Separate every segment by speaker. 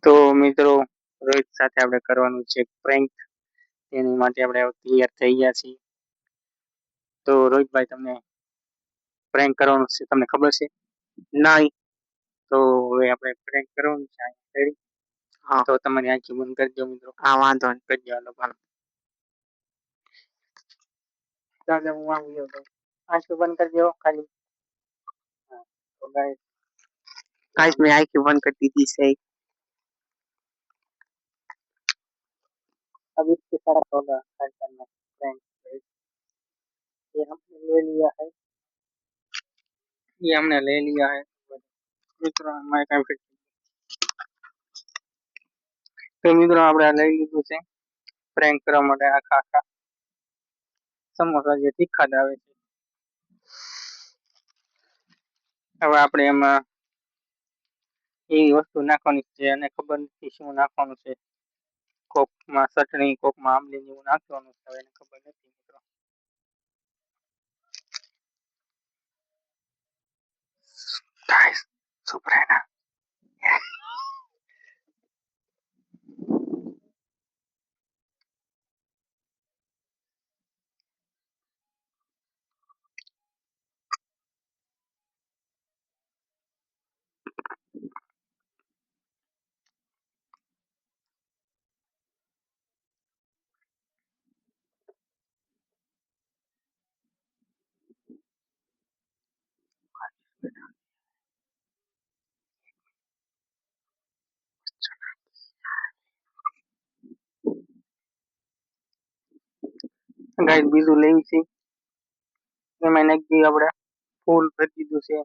Speaker 1: તો મિત્રો રોહિત સાથે આપણે કરવાનું છે પ્રેન્ક. એની માટે આપણે તૈયાર થઈ ગયા છીએ. તો રોહિતભાઈ તમને પ્રેન્ક કરવાનું છે, તમને ખબર છે?
Speaker 2: નહીં.
Speaker 1: તો હવે આપણે પ્રેન્ક કરવાનું છે. રેડી?
Speaker 2: હા.
Speaker 1: તો તમારી આંખી બંધ કરી દો મિત્રો.
Speaker 2: હા, વાંધો નહીં.
Speaker 1: કરી દો હાલો ભાલો. દાદા હું આવી ગયો તો આંખી બંધ કરી દો ખાલી. હા તો ગાઈસ
Speaker 2: गाइस मैं आंखें बंद कर दी थी सही।
Speaker 1: अब इसके सारा होगा हल करना प्रैंक। ये हमने ले लिया है, ये हमने ले लिया है મિત્રો મારે કામ ફિટ તો મિત્રો આપણે લઈ લીધું છે પ્રેન્ક કરવા માટે આખા આખા સમોસા જે તીખા જ આવે છે. હવે આપણે એમાં એવી વસ્તુ નાખવાની છે અને ખબર નથી શું નાખવાનું છે. કોકમાં ચટણી, કોકમાં આંબલી જેવું નાખવાનું છે, એને ખબર નથી મિત્રો. ગાઈસ ચૂપ રહેના. ગાઈસ બીજું લેવી છે એમાં નાખી આપણે ફૂલ ભરી દીધું છે.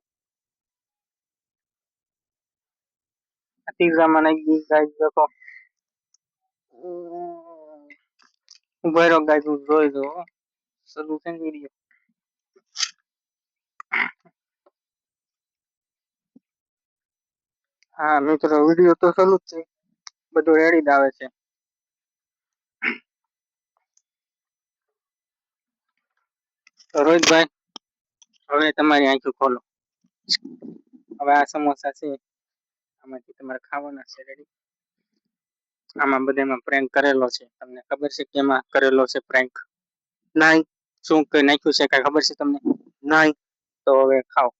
Speaker 1: પિઝામાં નાખી ગાઈસ દેખો ઉભા રહો ગાઈસ હું જોઈ દો સોલ્યુશન વિડિયો. હા મિત્રો વિડિયો તો ચાલુ જ છે, બધું રેડી જ આવે છે. રોહિતભાઈ હવે તમારી આંખો ખોલો. હવે આ સમોસા છે આમાંથી તમારે ખાવાના છે. રેડી? આમાં બધામાં પ્રેન્ક કરેલો છે, તમને ખબર છે કેમાં કરેલો છે પ્રેન્ક?
Speaker 2: नहीं.
Speaker 1: શું કઈ નાખ્યું છે કઈ ખબર છે તમને?
Speaker 2: नहीं.
Speaker 1: તો હવે ખાઓ.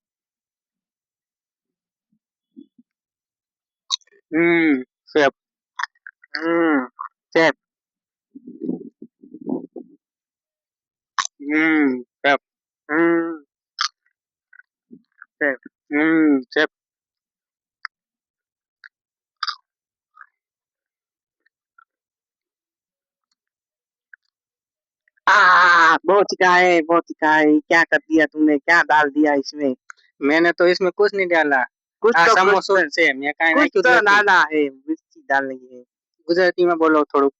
Speaker 1: Safe.
Speaker 2: Safe.
Speaker 1: Safe.
Speaker 2: Safe.
Speaker 1: Safe.
Speaker 2: बहुत तीखा है, बहुत तीखा है। क्या कर दिया तुमने? क्या डाल दिया इसमें?
Speaker 1: मैंने तो इसमें कुछ नहीं डाला.
Speaker 2: कुछ
Speaker 1: આ
Speaker 2: तो
Speaker 1: સમોસો જ છે, મેં કાંઈ
Speaker 2: कुछ
Speaker 1: નાખ્યું
Speaker 2: तो
Speaker 1: જ નથી.
Speaker 2: डाला है, मिर्ची डालनी है।
Speaker 1: ગુજરાતીમાં બોલો થોડુંક.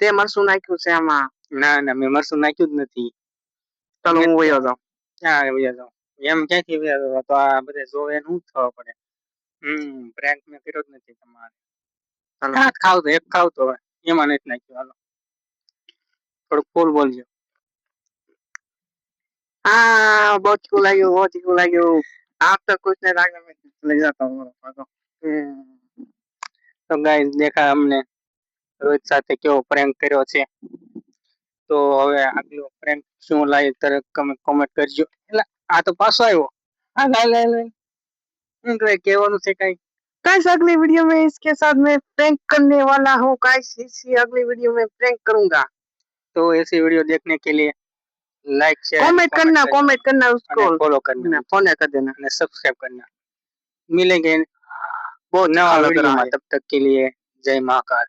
Speaker 2: તે મરસું નાખ્યું છે આમાં.
Speaker 1: ના ના મેં મરસું નાખ્યું જ નથી.
Speaker 2: ચાલો હું વયો જાઉં.
Speaker 1: ક્યાં વયા જાઉં? એમ ક્યાંથી વયા જાવ? તો આ બધે જોવે એનું જ ખબર પડે. પ્રેન્ક મેં કર્યો જ નથી તમારે. ખાવ તો એક ખાવ તો એમાં નથી નાખ્યું. હાલો થોડુંક ફૂલ બોલજો.
Speaker 2: बहुत तीखું લાગ્યું, बहुत तीखું લાગ્યું। आप तो कुछ नहीं लागा, मैं ले जाता हूँ।
Speaker 1: તો ગાઈસ દેખા અમને રોહિત સાથે કેવો પ્રેન્ક કર્યો છે. તો હવે આગલો પ્રેન્ક શું લાગે તરત કોમેન્ટ કરજો. એટલે આ તો પાછો આવ્યો. હા લાય હું કઈ કહેવાનું છે કઈ?
Speaker 2: गाइस अगली वीडियो में इसके साथ मैं प्रैंक करने वाला हूँ। गाइस इसी अगली वीडियो में प्रैंक करूंगा।
Speaker 1: तो ऐसी वीडियो देखने के लिए लाइक शेयर
Speaker 2: कमेंट करना उसको
Speaker 1: फॉलो करना,
Speaker 2: फॉलो कर देना,
Speaker 1: सब्सक्राइब करना। मिलेंगे
Speaker 2: बहुत
Speaker 1: नवा
Speaker 2: अच्छा लग
Speaker 1: वीडियो
Speaker 2: रहा
Speaker 1: में,
Speaker 2: है।
Speaker 1: तब तक के लिए जय महाकाल।